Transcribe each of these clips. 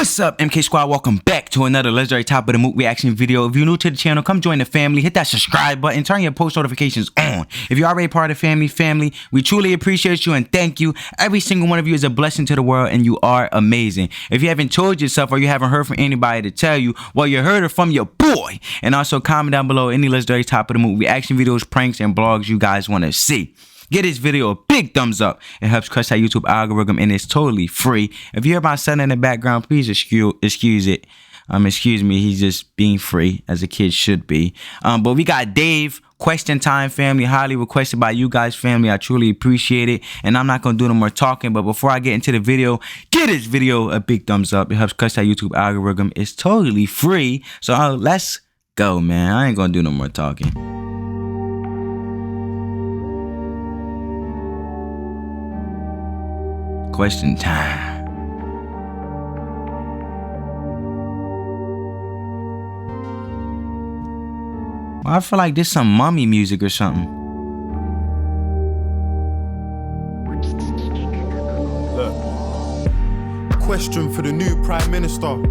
What's up, MK Squad? Welcome back to another legendary top of the moot reaction video. If you're new to the channel, come join the family. Hit that subscribe button. Turn your post notifications on. If you're already part of the family, we truly appreciate you and thank you. Every single one of you is a blessing to the world and you are amazing. If you haven't told yourself or you haven't heard from anybody to tell you, well, you heard it from your boy. And also comment down below any legendary top of the moot reaction videos, pranks, and blogs you guys want to see. Give this video a big thumbs up. It helps crush that YouTube algorithm and it's totally free. If you hear my son in the background, please excuse it. Excuse me, he's just being free as a kid should be. But we got Dave, question time family, highly requested by you guys family. I truly appreciate it. And I'm not gonna do no more talking, but before I get into the video, give this video a big thumbs up. It helps crush that YouTube algorithm. It's totally free. So let's go, man. I ain't gonna do no more talking. Question time. Well, I feel like this some mummy music or something. Look. Question for the new Prime Minister.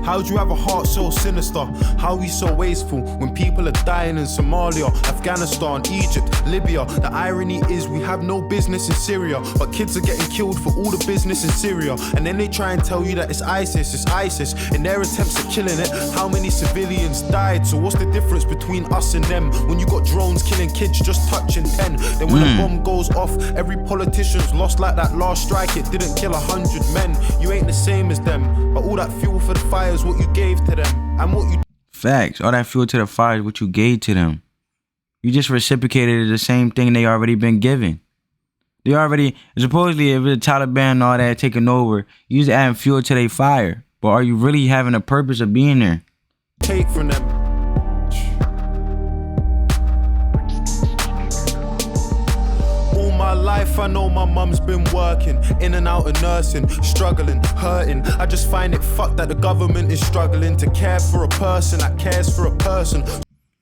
How do you have a heart so sinister? How are we so wasteful when people are dying in Somalia, Afghanistan, Egypt, Libya? The irony is we have no business in Syria, but kids are getting killed for all the business in Syria. And then they try and tell you that it's ISIS. In their attempts at killing it, how many civilians died? So what's the difference between us and them? When you got drones killing kids just touching 10, then when a bomb goes off, every politician's lost like that last strike. It didn't kill 100 men. You ain't the same as them, but all that fuel for the fire is what you gave to them and what you... Facts. All that fuel to the fire is what you gave to them. You just reciprocated the same thing they already been given. They already, supposedly, if the Taliban and all that taking over, you just adding fuel to their fire. But are you really having a purpose of being there? Take from them. My life, I know my mum's been working in and out of nursing, struggling, hurting. I just find it fucked that the government is struggling to care for a person that cares for a person.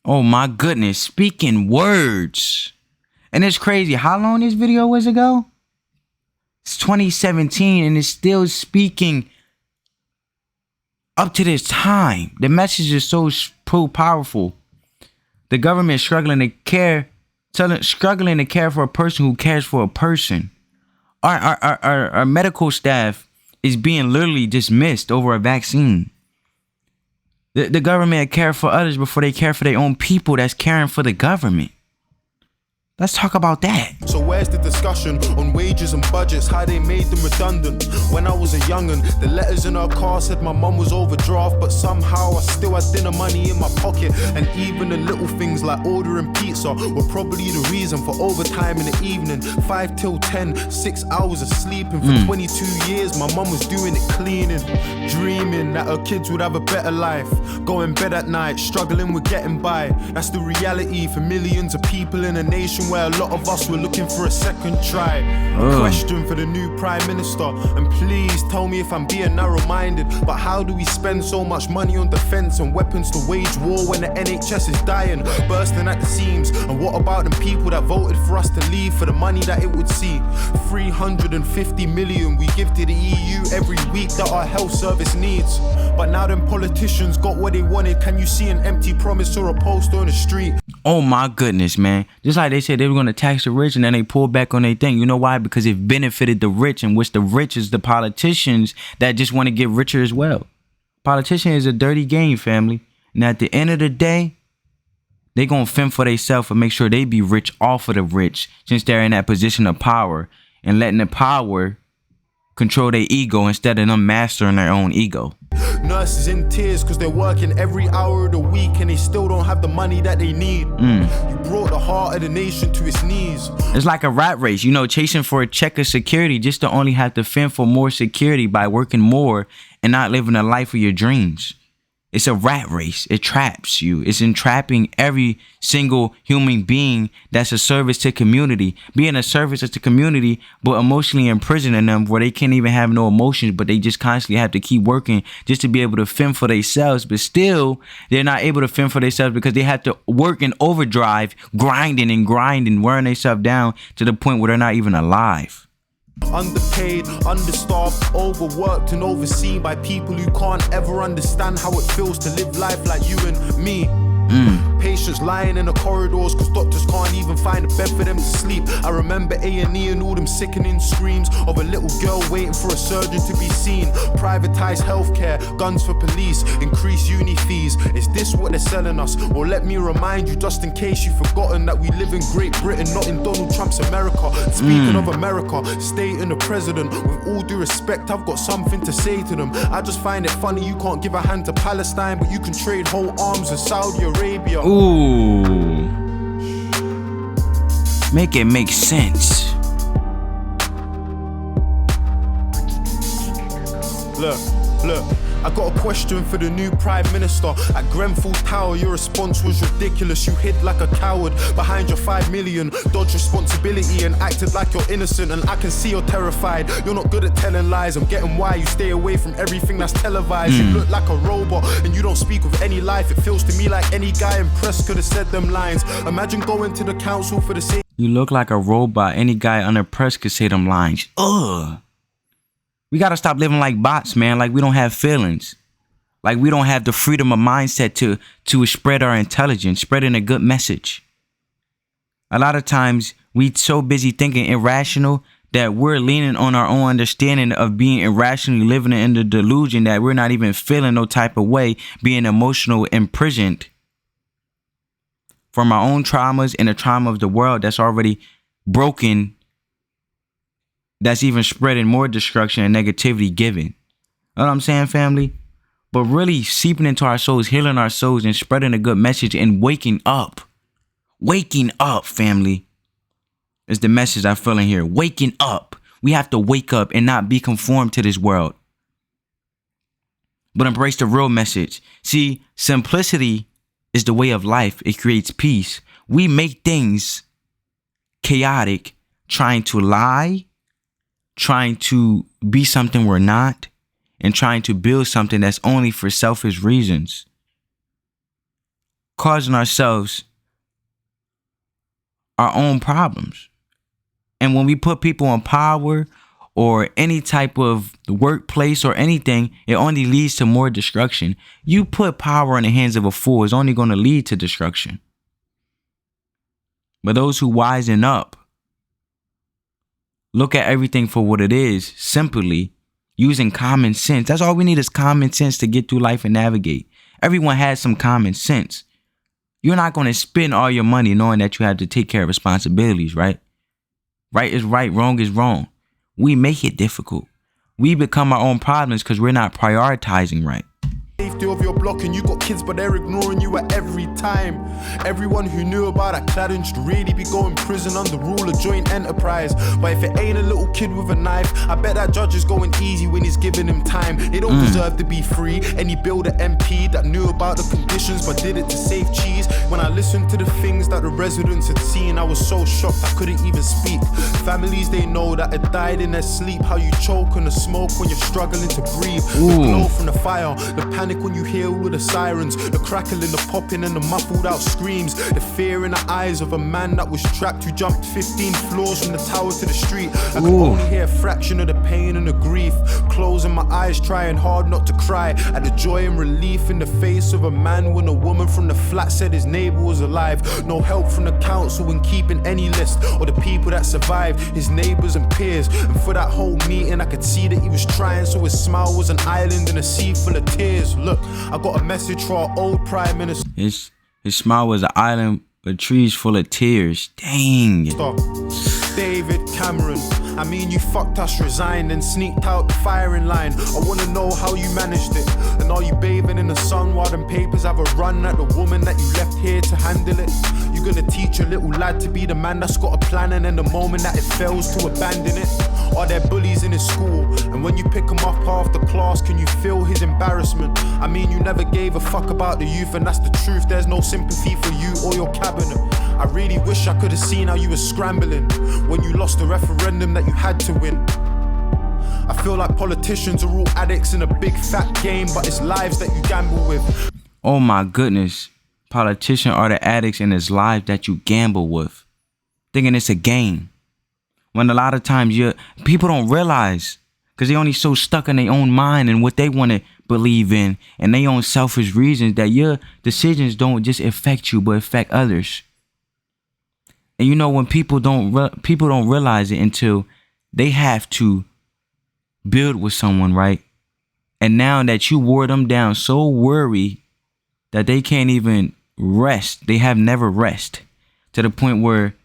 Oh my goodness, speaking words. And it's crazy. How long this video was ago? It's 2017 and it's still speaking up to this time. The message is so powerful. The government is struggling to care for a person who cares for a person. Our medical staff is being literally dismissed over a vaccine. The government care for others before they care for their own people that's caring for the government. Let's talk about that. So where's the discussion on wages and budgets, how they made them redundant? When I was a young'un, the letters in her car said my mum was overdraft, but somehow I still had dinner money in my pocket. And even the little things like ordering pizza were probably the reason for overtime in the evening. 5 till 10, 6 hours of sleeping. For 22 years, my mum was doing it cleaning, dreaming that her kids would have a better life. Going bed at night, struggling with getting by. That's the reality for millions of people in a nation where a lot of us were looking for a second try. Question for the new Prime Minister, and please tell me if I'm being narrow-minded, but how do we spend so much money on defense and weapons to wage war when the NHS is dying, bursting at the seams? And what about the people that voted for us to leave for the money that it would see? 350 million we give to the EU every week that our health service needs. But now them politicians got what they wanted. Can you see an empty promise or a poster on the street? Oh my goodness, man. Just like they said they were going to tax the rich and then they pulled back on their thing. You know why? Because it benefited the rich, and which the rich is the politicians that just want to get richer as well. Politician is a dirty game, family. And at the end of the day, they going to fend for themselves and make sure they be rich off of the rich, since they're in that position of power, and letting the power control their ego instead of them mastering their own ego. Nurses in tears because they're working every hour of the week and they still don't have the money that they need. You brought the heart of the nation to its knees. It's like a rat race, you know, chasing for a check of security just to only have to fend for more security by working more and not living the life of your dreams. It's a rat race. It traps you. It's entrapping every single human being that's a service to community. Being a service to community, but emotionally imprisoning them where they can't even have no emotions, but they just constantly have to keep working just to be able to fend for themselves. But still, they're not able to fend for themselves because they have to work in overdrive, grinding, wearing themselves down to the point where they're not even alive. Underpaid, understaffed, overworked and overseen by people who can't ever understand how it feels to live life like you and me. Patients lying in the corridors cause doctors can't even find a bed for them to sleep. I remember A&E and all them sickening screams of a little girl waiting for a surgeon to be seen. Privatized healthcare, guns for police, increased uni fees. Is this what they're selling us? Or let me remind you, just in case you've forgotten, that we live in Great Britain, not in Donald Trump's America. Speaking of America, state and the president, with all due respect, I've got something to say to them. I just find it funny you can't give a hand to Palestine, but you can trade whole arms with Saudi Arabia. Ooh. Make it make sense. Look, I got a question for the new Prime Minister. At Grenfell Tower, your response was ridiculous. You hid like a coward behind your 5 million, dodged responsibility and acted like you're innocent. And I can see you're terrified. You're not good at telling lies. I'm getting why you stay away from everything that's televised. You look like a robot and you don't speak with any life. It feels to me like any guy in press could have said them lines. Imagine going to the council for the same. You look like a robot. Any guy under press could say them lines. Ugh. We gotta stop living like bots, man. Like we don't have feelings. Like we don't have the freedom of mindset to spread our intelligence, spreading a good message. A lot of times we so busy thinking irrational that we're leaning on our own understanding of being irrationally living in the delusion that we're not even feeling no type of way, being emotional imprisoned from our own traumas and the trauma of the world that's already broken, that's even spreading more destruction and negativity given. You know what I'm saying, family? But really seeping into our souls, healing our souls and spreading a good message and waking up. Waking up, family, is the message I feel in here. Waking up. We have to wake up and not be conformed to this world, but embrace the real message. See, simplicity is the way of life. It creates peace. We make things chaotic, trying to lie, trying to be something we're not, and trying to build something that's only for selfish reasons, causing ourselves our own problems. And when we put people in power or any type of workplace or anything, it only leads to more destruction. You put power in the hands of a fool, it's only going to lead to destruction. But those who wisen up, look at everything for what it is, simply using common sense. That's all we need is common sense to get through life and navigate. Everyone has some common sense. You're not going to spend all your money knowing that you have to take care of responsibilities, right? Right is right, wrong is wrong. We make it difficult. We become our own problems because we're not prioritizing right. Safety of your block and you got kids but they're ignoring you at every time. Everyone who knew about that cladding should really be going prison under rule of joint enterprise. But if it ain't a little kid with a knife, I bet that judge is going easy when he's giving him time. They don't deserve to be free. Any builder MP that knew about the conditions but did it to save cheese. When I listened to the things that the residents had seen, I was so shocked I couldn't even speak. Families they know that had died in their sleep. How you choke on the smoke when you're struggling to breathe. The glow from the fire, the panic when you hear all of the sirens, the crackling, the popping and the muffled out screams, the fear in the eyes of a man that was trapped who jumped 15 floors from the tower to the street. I could only hear a fraction of the pain and the grief, closing my eyes trying hard not to cry at the joy and relief in the face of a man when a woman from the flat said his neighbor was alive. No help from the council in keeping any list or the people that survived, his neighbors and peers. And for that whole meeting I could see that he was trying, so his smile was an island in a sea full of tears. Look, I got a message for our old Prime Minister. His smile was an island with trees full of tears. Dang. David Cameron, I mean you fucked us, resigned and sneaked out the firing line. I wanna know how you managed it. And are you bathing in the sun while them papers have a run at the woman that you left here to handle it? You gonna teach your little lad to be the man that's got a plan, and then the moment that it fails to abandon it? Are there bullies in his school? And when you pick him up after class, can you feel his embarrassment? I mean you never gave a fuck about the youth, and that's the truth. There's no sympathy for you or your cabinet. I really wish I could have seen how you were scrambling when you lost the referendum that you had to win. I feel like politicians are all addicts in a big fat game, but it's lives that you gamble with. Oh my goodness. Politicians are the addicts in his lives that you gamble with, thinking it's a game. When a lot of times people don't realize, because they only so stuck in their own mind and what they want to believe in and their own selfish reasons, that your decisions don't just affect you but affect others. And you know, when people don't realize it until they have to build with someone, right? And now that you wore them down so worried that they can't even rest, they have never rest, to the point where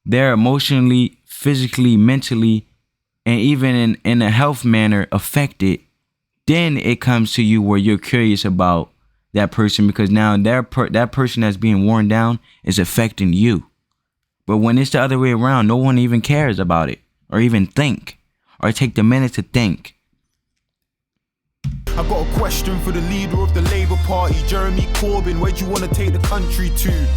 they're emotionally, physically, mentally, and even in a health manner affected, then it comes to you where you're curious about that person, because now that person that's being worn down is affecting you. But when it's the other way around, no one even cares about it or even think or take the minute to think. I got a question for the leader of the Labour Party, Jeremy Corbyn. Where do you want to take the country to?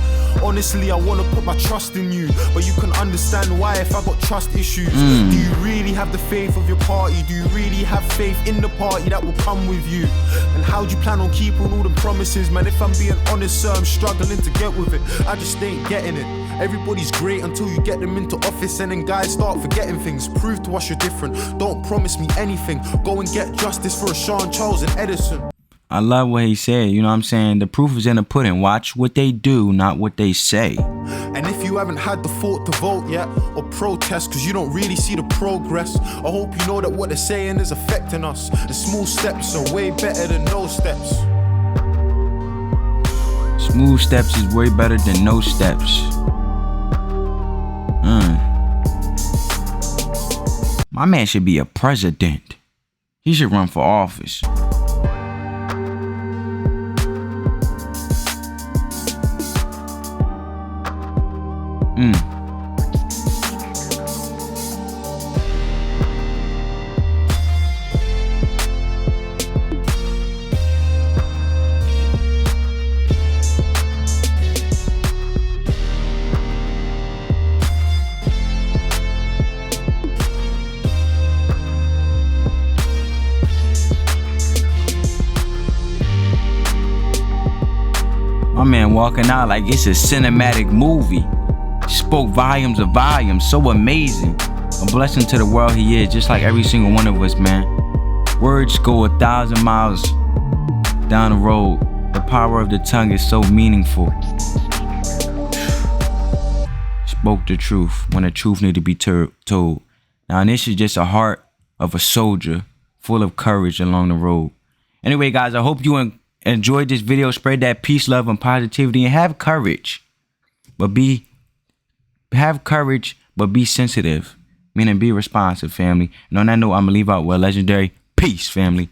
Honestly, I want to put my trust in you, but you can understand why if I got trust issues. Do you really have the faith of your party? Do you really have faith in the party that will come with you? And how do you plan on keeping all the promises? Man, if I'm being honest, sir, I'm struggling to get with it. I just ain't getting it. Everybody's great until you get them into office, and then guys start forgetting things. Prove to us you're different. Don't promise me anything. Go and get justice for a Sean Charles and Edison. I love what he said. You know what I'm saying? The proof is in the pudding. Watch what they do, not what they say. And if you haven't had the thought to vote yet or protest because you don't really see the progress, I hope you know that what they're saying is affecting us. The small steps are way better than no steps. Smooth steps is way better than no steps. My man should be a president. He should run for office. My man walking out like it's a cinematic movie. Spoke volumes of volumes. So amazing. A blessing to the world he is, just like every single one of us, man. Words go 1,000 miles down the road. The power of the tongue is so meaningful. Spoke the truth when the truth needed to be told. Now, this is just a heart of a soldier full of courage along the road. Anyway, guys, I hope you enjoyed this video. Spread that peace, love, and positivity, and have courage. But be sensitive. Meaning be responsive, family. And on that note, I'm going to leave out with legendary. Peace, family.